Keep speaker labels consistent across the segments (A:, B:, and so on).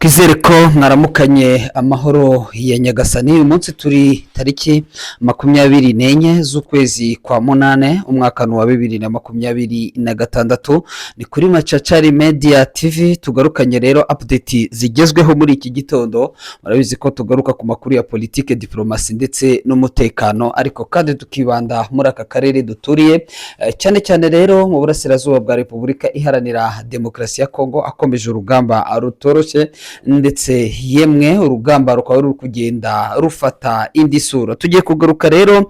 A: twizere ko mwaramukanye amahoro ya Nyagasani. Uyu munsi turi tariki 24 z'ukwezi kwa munane umwaka wa 2026. Ni kuri Macacari Media TV tugarukanye rero update zigezweho muri iki gitondo. Murabizi ko tugaruka ku makuru ya politike, diplomasi ndetse n'umutekano, ariko kandi tukibanda muri aka karere duturiye cyane cyane rero mu burasirazuba bwa Repubulika Iharanira Demokarasi ya Kongo, akomeje urugamba rutoroshye ndetse yemwe urugamba rukaba ruri kugenda rufata indi sura. Tugiye kugaruka rero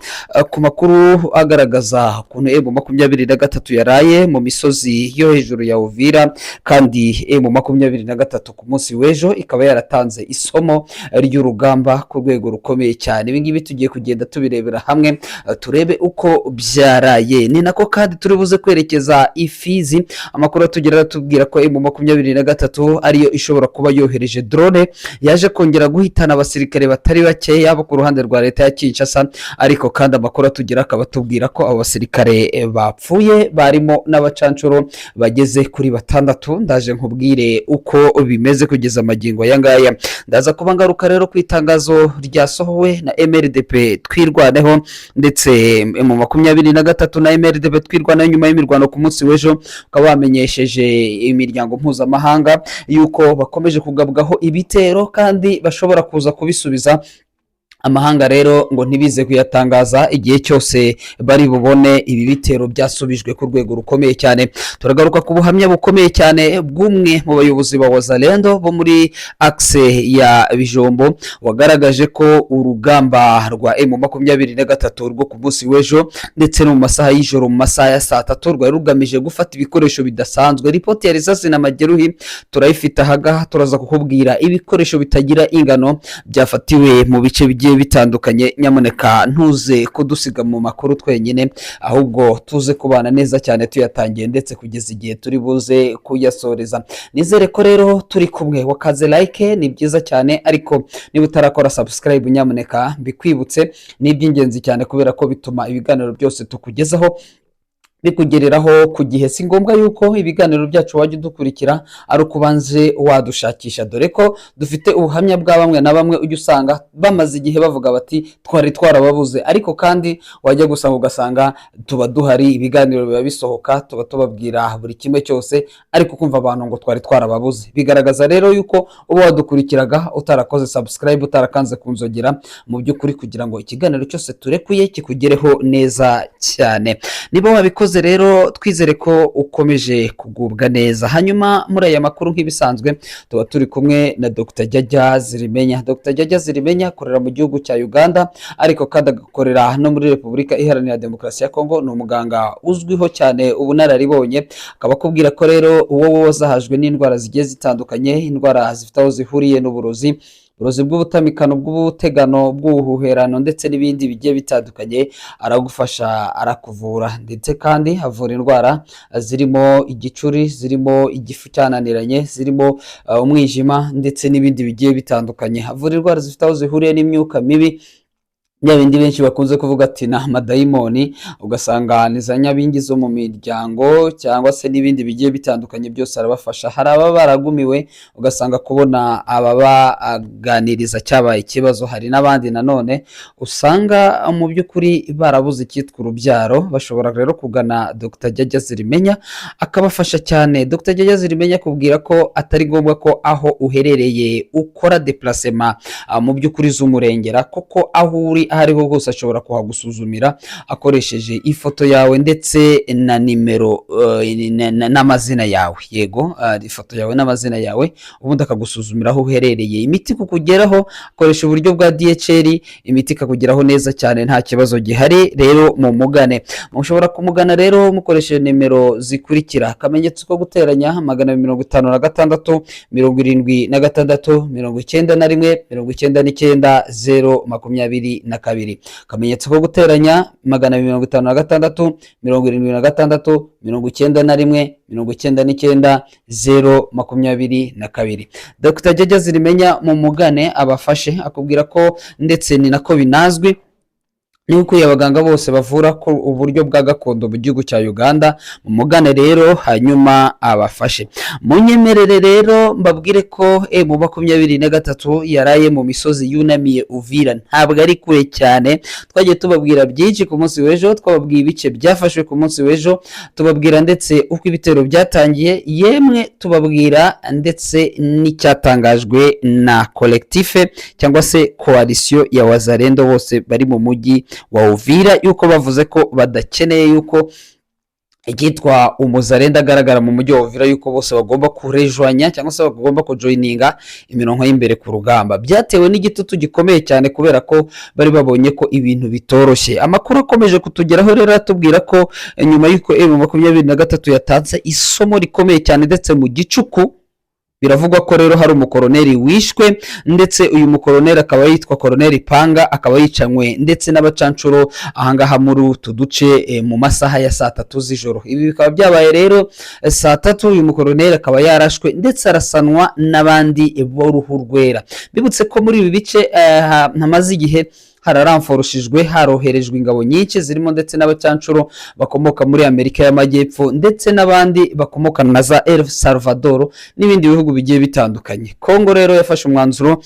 A: ku makuru agaragaza ukuntu M23 yaraye mu misozi yo hejuru ya Uvira, kandi M23 ku munsi w'ejo ikaba yaratanze isomo ry'urugamba ku rwego rukomeye cyane. Ibi ngibi tugiye kugenda tubirebera hamwe turebe uko byaraye. Ni nako kandi turi buze kwerekeza Ifizi. Amakuru atugera tubwira ko M23 ariyo ishobora kuba yohereje drone yaje kongera guhitana abasirikare batari bake yabo ku ruhande rwa leta ya Kinshasa, ariko kandi amakuru atugera akaba tubwira ko abo basirikare bapfuye barimo n'abacancuro bageze kuri 6. Ndaje nkubwire uko bimeze kugeza amagingo yangaya. Ndaza kuba ngaruka rero ku itangazo ryasohowe na MRDP twirwaneho, ndetse M23 na MRDP twirwaneho nyuma y'imirwano ku munsi w'ejo ukaba bamenyesheje imiryango mpuzamahanga yuko bakomeje kugabwaho ibitero kandi bashobora kuza kubisubiza. Amahanga rero ngo ntibize kuyatangaza igihe cyose bari bubone ibi bitero byasubijwe ku rwego rukomeye cyane. Turagaruka ku buhamya bukomeye cyane bw'umwe mu bayobozi ba Wazalendo bo muri axe ya Bijombo, wagaragaje ko urugamba rwa M23 rwo ku munsi w'ejo ndetse no mu masaha y'ijoro mu masaha ya saa 3 rwari rugamije gufata ibikoresho bidasanzwe. Ripoti ya Rizasi na Mageruhi turayifite ahaga, turaza kukubwira ibikoresho bitagira ingano byafatiwe mu bice bigiye bitandukanye. Nyamuneka ntuze kudusiga mu makuru twenyine, ahubwo tuze kubana neza cyane tuyatangiye ndetse kugeza igihe turi buze kuyasoreza. Nizere ko rero turi kumwe. Wakaze like ni byiza cyane, ariko niba utarakora subscribe nyamuneka bikwibutse, ni iby'ingenzi cyane kubera ko bituma ibiganiro byose tukugezaho bikugereraho ku gihe. Si ngombwa yuko ibiganiro byacu wajya udukurikira ari ukubanze wadushakisha, dore ko dufite ubuhamya bwa bamwe na bamwe ujya usanga bamaze igihe bavuga bati twari twarababuze, ariko kandi wajya gusanga ugasanga tuba duhari, ibiganiro biba bisohoka, tuba tubabwira buri kimwe cyose, ariko kumva abantu ngo twari twarababuze bigaragaza rero yuko uba wadukurikiraga utarakoze subscribe, utarakanze kunzogera mu by'ukuri, kugira ngo ikiganiro cyose turekuye kikugereho neza cyane. Niba wabikoze rero twizere ko ukomeje kugubwa neza. Hanyuma muri aya makuru nk'ibisanzwe tuba turi kumwe na Dr. Jajja Zirimenya. Dr. Jajja Zirimenya akorera mu gihugu cya Uganda, ariko kandi agakorera no muri Repubulika Iharanira Demokarasi ya Kongo. Ni umuganga uzwiho cyane ubunararibonye, akaba akubwira ko rero uwo wazahajwe n'indwara zigiye zitandukanye, indwara zifite aho zihuriye n'uburozi, uburozi bw'ubutamikano, bw'ubutegano, bw'ubuhuherano ndetse n'ibindi bigiye bitandukanye, aragufasha, arakuvura, ndetse kandi avura indwara zirimo igicuri, zirimo igifu cyananiranye, zirimo umwijima ndetse n'ibindi bigiye bitandukanye. Avura indwara zifite aho zihuriye n'imyuka mibi, bindi benshi bakunze kuvuga ati na amadayimoni, ugasanga ni za nyabingi zo mu miryango cyangwa se n'ibindi bigiye bitandukanye, byose arabafasha. Hari ababa baragumiwe ugasanga kubona ababaganiriza cyabaye ikibazo, hari n'abandi nanone usanga mu by'ukuri barabuze icyitwa urubyaro. Bashobora rero kugana Dr. Jajja Zirimenya akabafasha cyane. Dr. Jajja Zirimenya akubwira ko atari ngombwa ko aho uherereye ukora déplacement mu by'ukuri z'umurengera, koko aho uri ahariho hose ashobora kuhagusuzumira akoresheje ifoto yawe ndetse na nimero n'amazina yawe. Yego, ifoto yawe n'amazina yawe, ubundi akagusuzumira aho uherereye. Imiti kukugeraho akoresha uburyo bwa DHL, imiti ikakugeraho neza cyane nta kibazo gihari. Rero mu mugane, mushobora kumugana rero mukoresheje nimero zikurikira: akamenyetso ko guteranya 256 76 91 99 022, akamenyetso ko guteranya 256 76 91 99 022. Dr. Jajja Zirimenya mu mugane abafashe, akubwira ko ndetse ni nako binazwi nuko abaganga bose bavura ko uburyo bwa gakondo mu gihugu cya Uganda mumugane rero hanyuma abafashe. Munyemerere rero mbabwire ko M23 yaraye mu misozi yunamiye Uvira, ntabwo ari kure cyane. Twagiye tubabwira byinshi ku munsi w'ejo, twababwiye ibice byafashwe ku munsi w'ejo, tubabwira ndetse uko ibitero byatangiye, yemwe tubabwira ndetse n'icyatangajwe na collectif cyangwa se coalition ya Wazalendo bose bari mu mujyi wa Uvira, yuko bavuze ko badakeneye yuko ikitwa umuzalendo agaragara mu mujyi wa Uvira, yuko bose bagomba kurejwanya cyangwa se bagomba kujoininga imirongo y'imbere ku rugamba. Byatewe n'igitutu gikomeye cyane kubera ko bari babonye ko ibintu bitoroshye. Amakuru akomeje kutugeraho rero atubwira ko nyuma y'uko M23 yatanze isomo rikomeye cyane ndetse mu gicuku, biravugwa ko rero hari umukoroneri wishwe, ndetse uyu mukoroneri akaba yitwa Koroneri Panga, akaba yicanywe ndetse n'abacancuro ahangaha muri utu duce mu masaha ya saa 3 z'ijoro. Ibi bikaba byabaye rero saa 3, uyu mukoroneri akaba yarashwe ndetse arasanwa n'abandi b'uruhu rwera. Bibutse ko muri ibi bice hamaze igihe hararamforushijwe, haroherejwe ingabo nyinshi zirimo ndetse n'abacancuro bakomoka muri Amerika y'Amajyepfo ndetse n'abandi bakomoka na za El Salvador n'ibindi bihugu bigiye bitandukanye. Kongo rero yafashe umwanzuro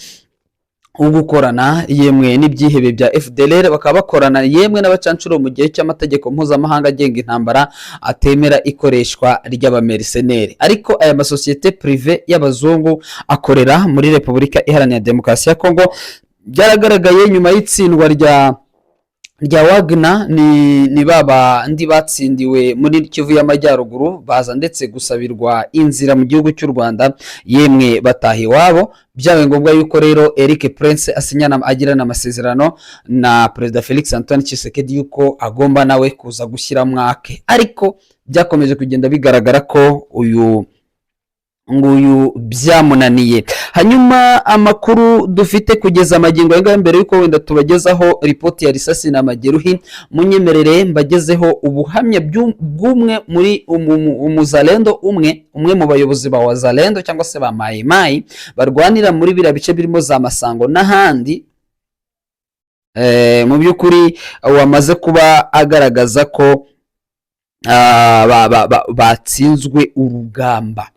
A: wo gukorana yemwe n'ibyihebe bya FDLR, bakaba bakorana yemwe n'abacancuro mu gihe cy'amategeko mpuzamahanga agenga intambara atemera ikoreshwa ry'abamercenaires. Ariko aya masosiyete privé y'abazungu akorera muri Repubulika Iharanira Demokarasi ya Kongo. Byaragaragaye nyuma y'itsindwa rya Wagner, ni baba ndi batsindiwe muri Kivu y'Amajyaruguru, baza ndetse gusabirwa inzira mu gihugu cy'u Rwanda, yemwe batahi wabo. Byabaye ngombwa yuko rero Eric Prince agirana amasezerano na Perezida Felix Antoine Tshisekedi yuko agomba nawe kuza gushyira mwake, ariko byakomeje kugenda bigaragara ko uyu byamunaniye. Hanyuma amakuru dufite kugeza amagingo y'ingaya, mbere yuko wenda tubagezaho ripoti ya risasi na mageruhi, munyemerere mbagezeho ubuhamya bw'umwe muri umuzalendo, umwe mu bayobozi ba Wazalendo cyangwa se ba Mai Mai barwanira muri biriya bice birimo za Masango n'ahandi. Mu by'ukuri wamaze kuba agaragaza ko batsinzwe urugamba,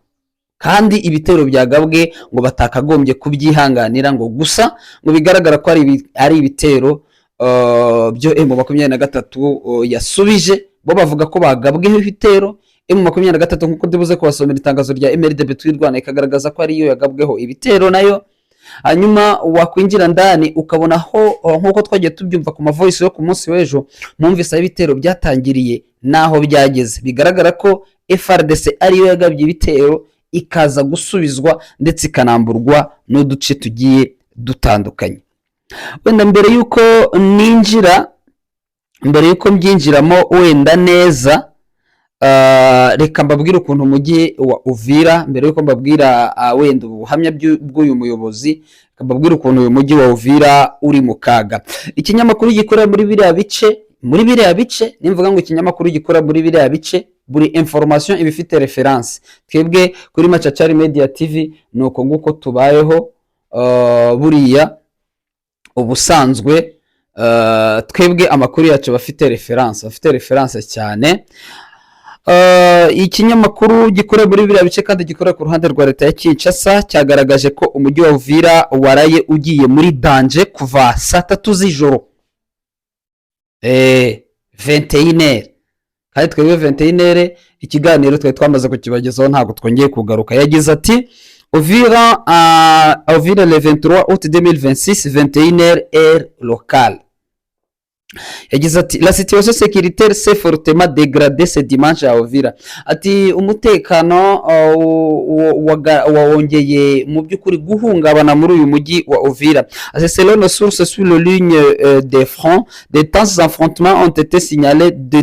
A: kandi ibitero byagabwe ngo batakagombye kubyihanganira, ngo gusa ngo bigaragara ko ari ibitero byo M23 yasubije. Bo bavuga ko bagabweho ibitero, M23 nkuko ndibuze kubasomera itangazo rya MRDB twirwana ikagaragaza ko ari yo yagabweho ibitero nayo. Hanyuma wakwinjira ndani ukabona ho nkuko twagiye tubyumva ku mavoice yo ku munsi w'ejo, mwumvise ibitero byatangiriye naho byageze. Bigaragara ko FRDC ariyo yagabye ibitero ikaza gusubizwa ndetse ikanamburwa n'uduce tugiye dutandukanye. Wenda mbere yuko mbyinjiramo wenda neza, reka mbabwire ukuntu umujyi wa Uvira, mbere yuko mbabwira wenda ubuhamya bw'uyu muyobozi, reka mbabwire ukuntu uyu mujyi wa Uvira uri mu kaga. Ikinyamakuru gikorera muri biriya bice, nimvuga ngo ikinyamakuru gikorera muri biriya bice, buri information ibifite reference. Twebwe kuri Machachari Media TV nuko nguko tubayeho, buriya ubusanzwe twebwe amakuru yacu bafite reference cyane. Ikinyamakuru gikorera muri biriya bice kandi gikorera ku ruhande rwa leta ya Kinshasa cyagaragaje ko umujyi wa Uvira waraye ugiye muri danger kuva saa 3 z'ijoro, 21h. Kandi twebwe 21h ikiganiro twari twamaze kukibagezaho, ntabwo twongeye kugaruka. Yagize ati Uvira le 23 août 2026 21h heure locale. Yagize ati la situation sécuritaire s'est fortement dégradée ce dimanche à Uvira. Ati umutekano wawongeye mu by'ukuri guhungabana muri uyu mujyi wa Uvira. Selon nos sources sur la ligne de front, de temps affrontements ont été signalés de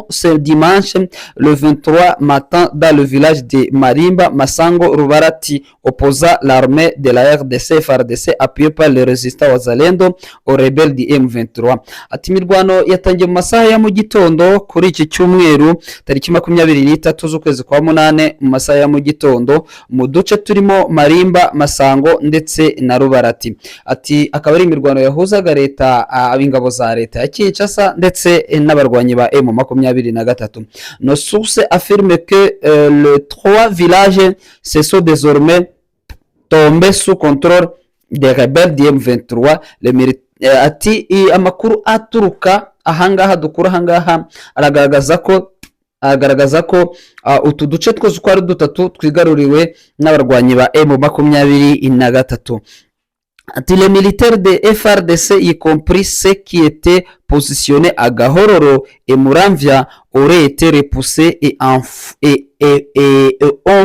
A: ce dimanche le 23 matin dans le village de Marimba, Massango Rubarati opposa l'armée de la RDC FARDC appuyée par les résistants Wazalendo aux rebelles du M23. Ati imirwano yatangiye mu masaha ya mu gitondo kuri iki cyumweru tariki 23 z'ukwezi kwa munane mu masaha ya mu gitondo mu duce turimo Marimba, Masango ndetse na Rubarati. Ati akaba ari imirwano yahuzaga leta ab'ingabo za leta ya Kinshasa ndetse n'abarwanyi ba M23. Nos sources affirment que les trois villages se sont désormais tombés sous contrôle des rebelles du M23. Ati amakuru aturuka ahangaha dukura ahangaha agaragaza ko utu duce twose uko ari dutatu twigaruriwe n'abarwanyi ba M23. Les militaires de FARDC, y compris ceux qui étaient positionnés à Gahororo et Muramvya, auraient été repoussés et ont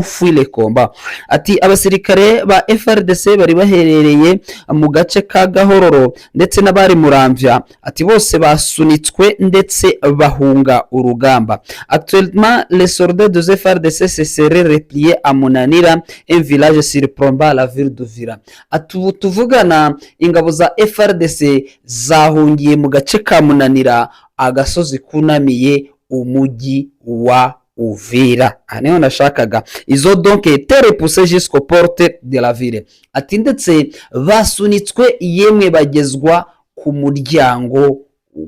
A: fui les combats. Ati abasirikare ba FARDC bari baherereye mu gace ka Gahororo ndetse n'abari Muramvya, ati bose basunitswe ndetse bahunga urugamba. Actuellement, les soldats de FARDC se seraient repliés à Munanira, un village surplombant la ville d'Uvira. Ati ubu tuvugana ingabo za FARDC zahungiye mu gace ka Munanira, agasozi kunamiye umujyi wa Uvira. Aneho nashakaga. Ils ont donc été repoussés jusqu'aux portes de la ville. Ati ndetse basunitswe yemwe bagezwa ku muryango,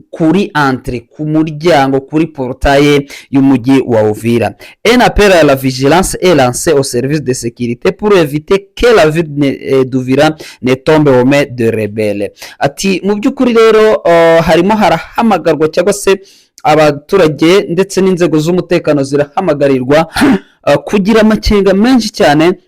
A: kuri entre, ku muryango, kuri portail y'umujyi wa Uvira. Un appel à la vigilance est lancé au service de sécurité pour éviter que la ville d'Uvira ne tombe aux mains de rebelles. Ati mu by'ukuri rero harimo harahamagarwa cyangwa se abaturage ndetse n'inzego z'umutekano zirahamagarirwa kugira amakenga menshi cyane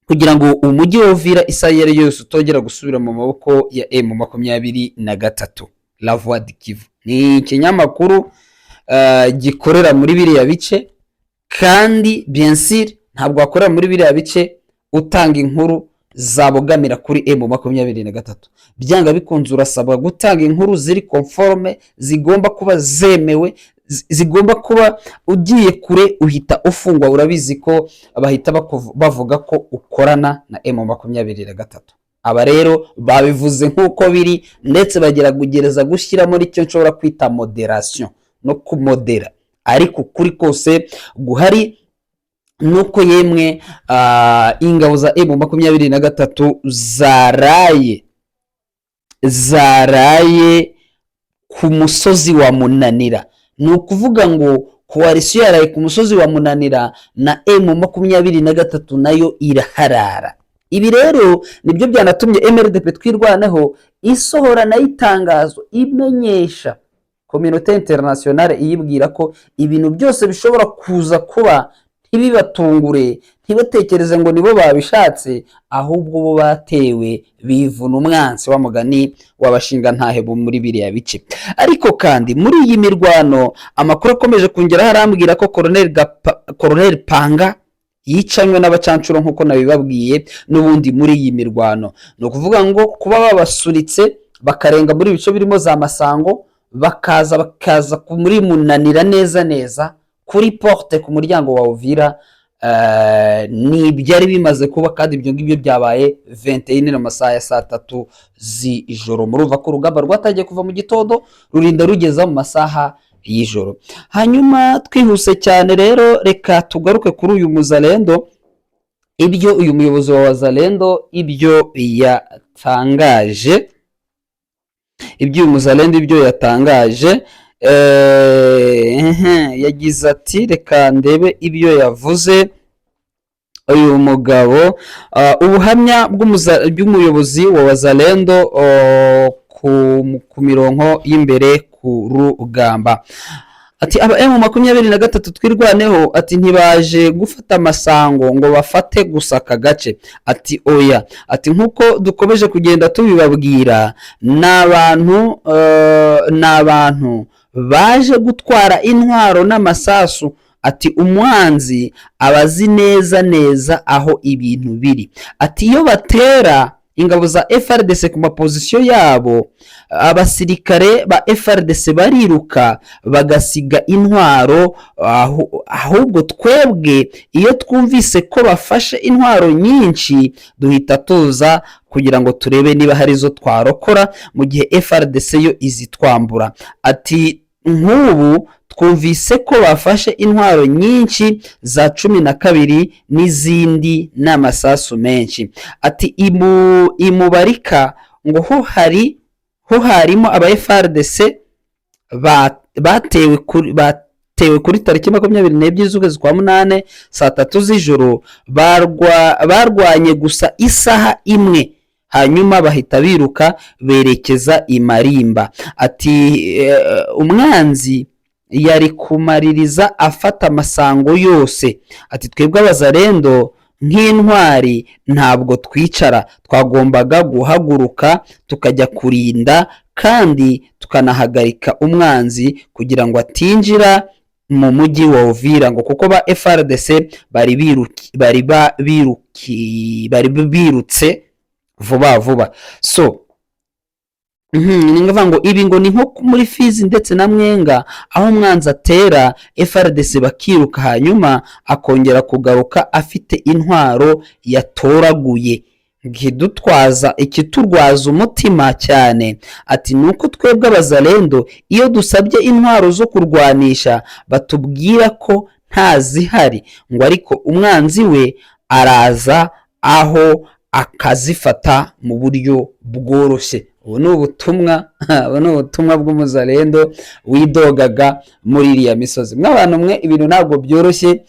A: kugira ngo umujyi wa Uvira isayere yose utongera gusubira mu maboko ya M23. La Voix du Kivu ni ikinyamakuru gikorera muri biriya bice, kandi bien sûr ntabwo akorera muri biriya bice utanga inkuru zabogamira kuri M23. Byanga bikunze urasabwa gutanga inkuru ziri conforme, zigomba kuba zemewe, zigomba kuba ugiye kure uhita ufungwa. Urabizi ko bahita bavuga ko ukorana na M23. Aba rero babivuze nk'uko biri, ndetse bagera kugereza gushyira muri cyo nshobora kwita moderation no kumodera, ariko kuri kose guhari nuko yemwe ingabo za M23 zaraye ku musozi wa Munanira. Ni ukuvuga ngo coalition yaraye ku musozi wa Munanira na M23 nayo iraharara. Ibi rero nibyo byanatumye MRDP twirwaneho isohora na itangazo imenyesha communauté internationale iyibwira ko ibintu byose bishobora kuza kuba ntibibatungure, ntibatekereze ngo nibo babishatse, ahubwo bo batewe bivuna umwansi wa mugani wabashinga ntahe bo muri biriya bice. Ariko kandi muri iyi mirwano amakuru akomeje kongera harambwira ko Colonel Panga yicanywe n'abacancuro nk'uko nabibabwiye n'ubundi muri iyi mirwano. No kuvuga ngo kuba babasunitse bakarenga muri bice birimo za Masango bakaza muri Munanira neza kuri porte ku muryango wa Uvira, ni byari bimaze kuba, kandi ibyo ngibyo byabaye 21 na masaha ya saa 3 z'ijoro. Murumva ko urugamba rwatagiye kuva mu gitondo rurinda rugeza mu masaha y'ijoro. Hanyuma twihuse cyane rero reka tugaruke kuri uyu Muzalendo, ibyo uyu muyobozi wa Wazalendo ibyo yatangaje, yagize ati reka ndebe ibyo yavuze uyu mugabo. Ubuhamya bw'umuyobozi wa Wazalendo ku mirongo y'imbere ku rugamba. Ati aba M23 twirwaneho, ati ntibaje gufata Masango ngo bafate gusa aka gace. Ati oya, ati nkuko dukomeje kugenda tubibabwira, n'abantu baje gutwara intwaro n'amasasu. Ati umwanzi abazi neza aho ibintu biri. Ati iyo batera ingabo za FRDC ku mapozisiyo yabo, abasirikare ba FRDC bariruka bagasiga intwaro, ahubwo twebwe iyo twumvise ko bafashe intwaro nyinshi duhita tuza kugira ngo turebe niba hari zo twarokora, mu gihe FRDC yo izitwambura. Ati nk'ubu twumvise ko bafashe intwaro nyinshi za 12 n'izindi n'amasasu menshi. Ati imubarika ngo ho harimo aba FRDC batewe kuri tariki 22 z'ukwezi kwa munane saa 3 z'ijoro, barwanye gusa isaha imwe hanyuma bahita biruka berekeza i Marimba. Ati umwanzi yari kumaririza afata amasango yose. Ati twebwe abazalendo nk'intwari ntabwo twicara, twagombaga guhaguruka tukajya kurinda kandi tukanahagarika umwanzi kugira ngo atinjira mu mujyi wa Uvira, ngo kuko ba FRDC bari birutse vuba. So ningavuga ngo ibi ngo ni nko muri Fizi ndetse na Mwenga, aho umwanzi atera FRDC bakiruka hanyuma akongera kugaruka afite intwaro yatoraguye. Ikiturwaza umutima cyane, ati nuko twebwe abazalendo iyo dusabye intwaro zo kurwanisha batubwira ko ntazihari, ngo ariko umwanzi we araza aho akazifata mu buryo bworoshye. Ubu ni ubutumwa bw'umuzalendo widogaga muri iriya misozi. Mw'abantu mwe ibintu ntabwo byoroshye.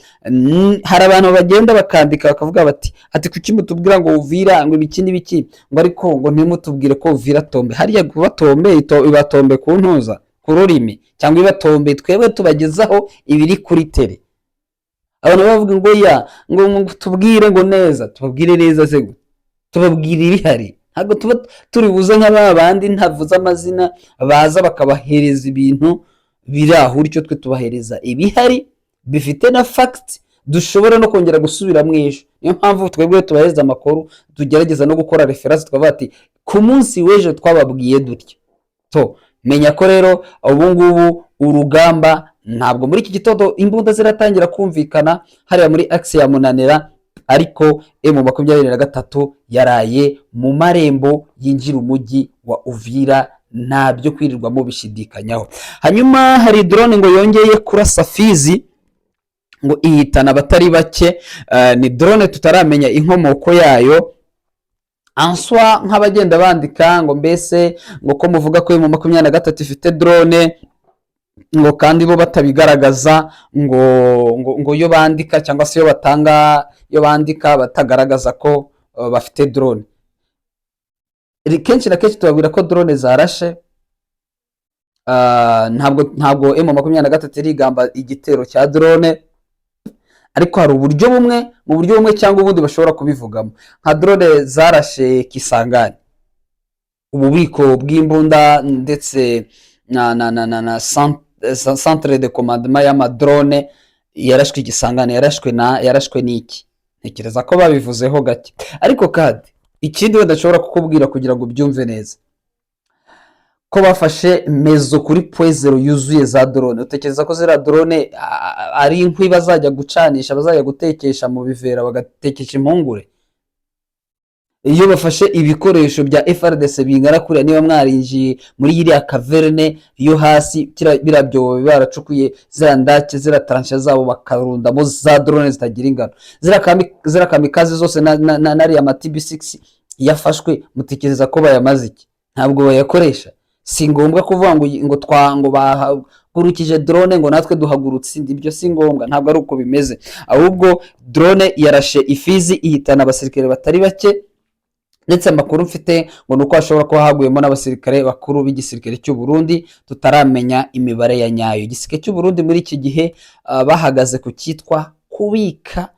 A: Hari abantu bagenda bakandika bakavuga bati ati kuki mutubwira ngo Uvira ngo ibiki n'ibiki, ngo ariko ngo ntimutubwire ko Uvira tombe. Hariya kuba tombe ibatombe ku ntuza ku rurimi, cyangwa ibatombe twebwe tubagezaho ibiri kuri tele. Abantu bavuga ngo ngo tubwire ngo neza, tubabwire neza se tubabwire ibihari. Ntabwo tuba turi buze nk'abandi ntavuze amazina baza bakabahereza ibintu biri aho, icyo twe tubahereza ibihari bifite na fact dushobora no kongera gusubira mwisho. Niyo mpamvu twebwe tubahereza amakuru, tugerageza no gukora reference twavuga ati ku munsi w'ejo twababwiye dutya. To menya ko rero ubu ngubu urugamba ntabwo muri iki gitondo imbunda ziratangira kumvikana hariya muri axe ya Munanira, ariko M23 yaraye mu marembo yinjira umujyi wa Uvira, ntabyo kwirirwamo bishidikanyaho. Hanyuma hari drone ngo yongeye kurasa Fizi ngo ihitana abatari bake. Ni drone tutaramenya inkomoko yayo. Answa nk'abagenda bandika ngo mbese ngo ko muvuga ko M23 ifite drone ngo kandi bo batabigaragaza, ngo yo bandika cyangwa se yo bandika batagaragaza ko bafite drone. Kenshi na kenshi tubabwira ko drone zarashe. Ntabwo M23 irigamba igitero cya drone, ariko hari mu buryo bumwe cyangwa ubundi bashobora kubivugamo. Nka drone zarashe Kisangani, ububiko bw'imbunda ndetse na centre de commandement y'amadrone yarashwe Kisangani. yarashwe n'iki, ntekereza ko babivuzeho gake. Ariko kandi ikindi wenda ndashobora kukubwira kugira ngo byumve neza, ko bafashe mezo kuri poezero yuzuye za drone. Utekereza ko zira drone ari inkwi bazajya gucanisha, bazajya gutekesha mu bivera bagatekesha impungure? Iyo bafashe ibikoresho bya FRDC bingana kuri, niba mwarinjiye muri iriya caverne yo hasi, birabyo baracukuye zira ndake zira tranche zabo bakarundamo za drone zitagira ingano, zira kamikaze zose nari ama TB6 yafashwe. Mutekereza ko bayamaze iki? Ntabwo bayakoresha. Si ngombwa kuvuga ngo bahagurukije drone ngo natwe duhagurutse, ibyo si ngombwa, ntabwo ari uko bimeze. Ahubwo drone yarashe Ifizi ihitana abasirikare batari bake, ndetse amakuru mfite ngo nuko hashobora kuba haguyemo n'abasirikare bakuru b'igisirikare cy'u Burundi tutaramenya imibare ya nyayo. Igisirikare cy'u Burundi muri iki gihe bahagaze ku cyitwa kubika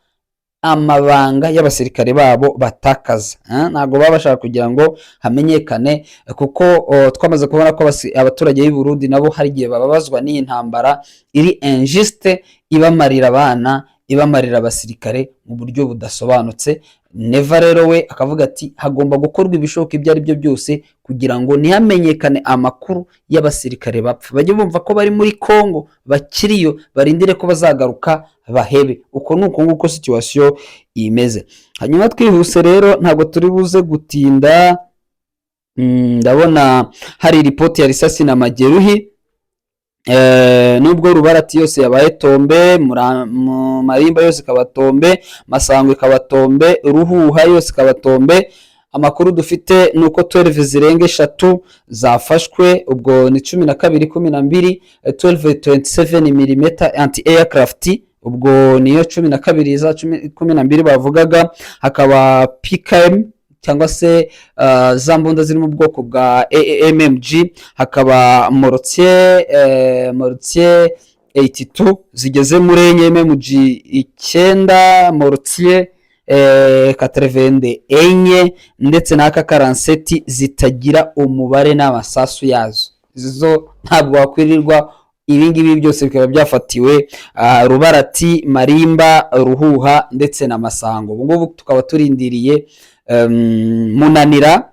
A: amabanga y'abasirikare babo batakaza. Ntabwo baba bashaka kugira ngo hamenyekane, kuko twamaze kubona ko abaturage b'i Burundi nabo hari igihe bababazwa n'iyi ntambara iri injuste, ibamarira abana, ibamarira abasirikare mu buryo budasobanutse. Neva rero we akavuga ati hagomba gukorwa ibishoboka ibyo ari byo byose kugira ngo ntihamenyekane amakuru y'abasirikare bapfa, bajye bumva ko bari muri Kongo bakiriyo, barindire ko bazagaruka bahebe. Uko ni uko nguko situation imeze. Hanyuma twihuse rero ntabwo turi buze gutinda, ndabona hari ripoti ya risasi na majeruhi. Nubwo Rubarati yose yabaye tombe, Marimba yose ikaba tombe, Masango ikaba tombe, Ruhuha yose ikaba tombe. Amakuru dufite nuko 12 zirenga 3 zafashwe, ubwo ni 12 12 mm anti aircraft, ubwo niyo 12 za 12 bavugaga. Hakaba PKM cyangwa se za mbunda ziri mu bwoko bwa AMG, hakaba Mortier 82 zigeze muri enye, MG 9, Mortier 80 ndetse n'aka 47 zitagira umubare n'amasasu yazo. Izo ntabwo wakwirirwa, ibingibi byose bikaba byafatiwe Rubarati, Marimba, Ruhuha ndetse na Masango. Ubwo ngubu tukaba turindiriye Munanira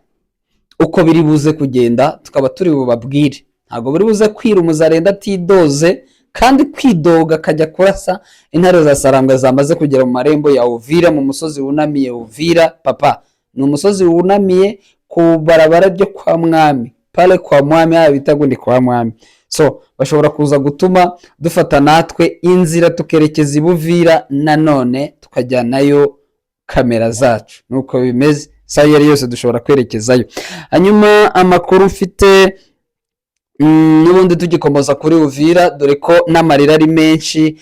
A: uko biri buze kugenda, tukaba turi bubabwire. Ntabwo buri buze kwira umuzarenda atidoze kandi kwidoga kajya kurasa intare za Sarambwe zamaze kugera mu marembo ya Uvira, mu musozi wunamiye Uvira. Papa, ni umusozi wunamiye ku barabara byo kwa Mwami, pale kwa Mwami, bitago ndi kwa Mwami. So bashobora kuza gutuma dufata natwe inzira tukerekeza Uvira, nanone tukajyanayo kamera zacu. Nuko bimeze, saa yari yose dushobora kwerekezayo. Hanyuma amakuru mfite n'ubundi tugikomoza kuri Uvira, dore ko n'amarira ari menshi,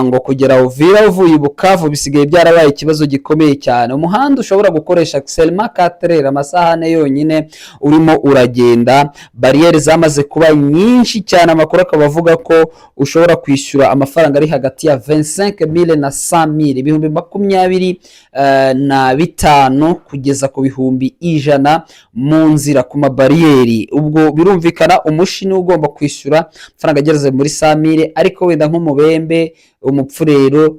A: ngo kugera Uvira uvuye Bukavu bisigaye byarabaye ikibazo gikomeye cyane. Umuhanda ushobora gukoresha seulement 4 amasaha ane yonyine urimo uragenda, barriere zamaze kuba nyinshi cyane. Amakuru akaba avuga ko ushobora kwishyura amafaranga ari hagati ya 25,000 na 100,000, ibihumbi 25 kugeza ku bihumbi 100 mu nzira ku mabariyeri. Ubwo birumvikana umushini ugomba kwishyura amafaranga ageze muri 100,000, ariko wenda nk'umubembe, umupfurero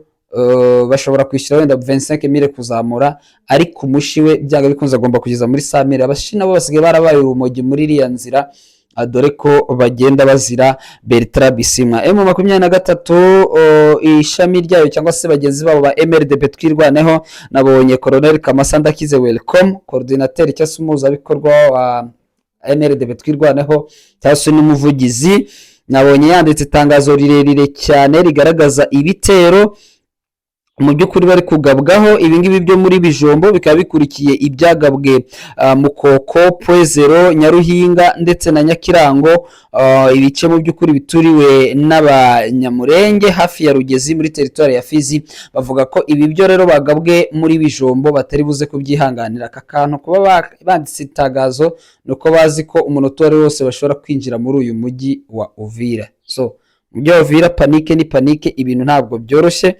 A: bashobora kwishyura wenda 25,000 kuzamura, ariko umushi we byaga bikunze agomba kugeza muri 100,000. Abashi nabo basigaye barabaye urumogi muri iriya nzira, dore ko bagenda bazira Bertrand Bisimwa. M23 ishami ryayo cyangwa se bagenzi babo ba MRDP twirwaneho, nabonye Colonel Kamasa Ndakize welcome, coordinateur cyangwa se umuhuzabikorwa wa MRDP twirwaneho cyangwa se n'umuvugizi, nabonye yanditse itangazo rirerire cyane rigaragaza ibitero mu by'ukuri bari kugabwaho. Ibingibi byo muri Bijombo bikaba bikurikiye ibyagabwe Mukoko, Pwezero, Nyaruhinga ndetse na Nyakirango, ibice mu by'ukuri bituriwe n'Abanyamurenge hafi ya Rugezi muri territoire ya Fizi. Bavuga ko ibi byo rero bagabwe muri Bijombo batari buze kubyihanganira. Aka kantu kuba banditse itangazo nuko bazi ko umuntu wari wose bashobora kwinjira muri uyu mujyi wa Uvira. So mujyi wa Uvira panike ni panike, ibintu ntabwo byoroshye.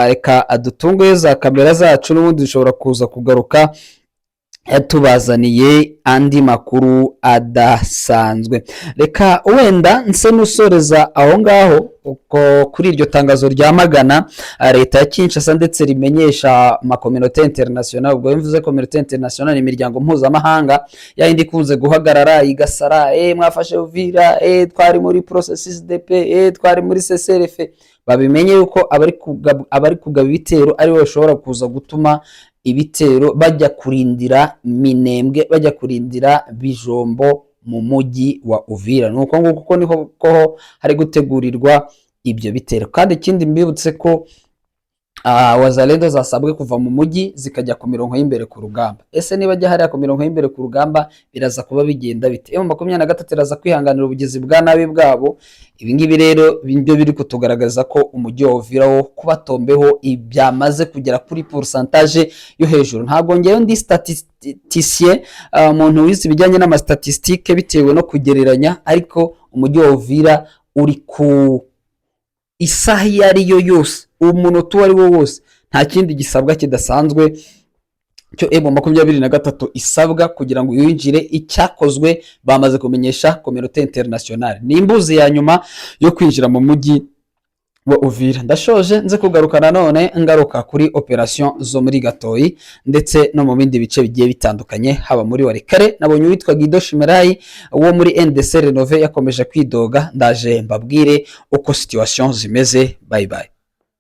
A: Reka adutunguye za kamera zacu, n'ubundi dushobora kuza kugaruka tubazaniye andi makuru adasanzwe. Reka wenda nse nusoreza aho ngaho uko kuri iryo tangazo ryamagana leta ya Kinshasa ndetse rimenyesha ma communauté internationale. Ubwo bivuze communauté internationale imiryango mpuzamahanga yindi kunze guhagarara igasara, mwafashe Uvira, twari muri processus de paix, twari muri CCRF, babimenye yuko abari kugaba ibitero ari bo bashobora kuza gutuma ibitero bajya kurindira Minembwe, bajya kurindira Bijombo mu mujyi wa Uvira. Nuko nguko niho ko hari gutegurirwa ibyo bitero. Kandi ikindi mbibutse ko wazalendo zasabwe kuva mu mujyi zikajya ku mirongo y'imbere ku rugamba. Ese niba ajya hariya ku mirongo y'imbere ku rugamba biraza kuba bigenda bite? M23 iraza kwihanganira ubugizi bwa nabi bwabo. Ibingibi rero byo biri kutugaragaza ko umujyi wa Uvira wo kubatombeho ibyamaze kugera kuri pourcentage yo hejuru. Ntabwo ngeyo ndi statisticien, umuntu wize ibijyanye n'ama statistique bitewe no kugereranya, ariko umujyi wa Uvira uri ku isaha yari yo yose, umuntu uwo ari wo wose, nta kindi gisabwa kidasanzwe cyo M23 isabwa kugira ngo yinjire. Icyakozwe bamaze kumenyesha communauté internationale, ni imbuzi ya nyuma yo kwinjira mu mujyi wa Uvira. Ndashoje nze kugaruka nanone ngaruka kuri operation zo muri Gatoyi ndetse no mu bindi bice bigiye bitandukanye, haba muri Walikare nabonye witwa Guido Shimerayi wo muri NDC Renove yakomeje kwidoga, ndaje mbabwire uko situation zimeze. Bye bye.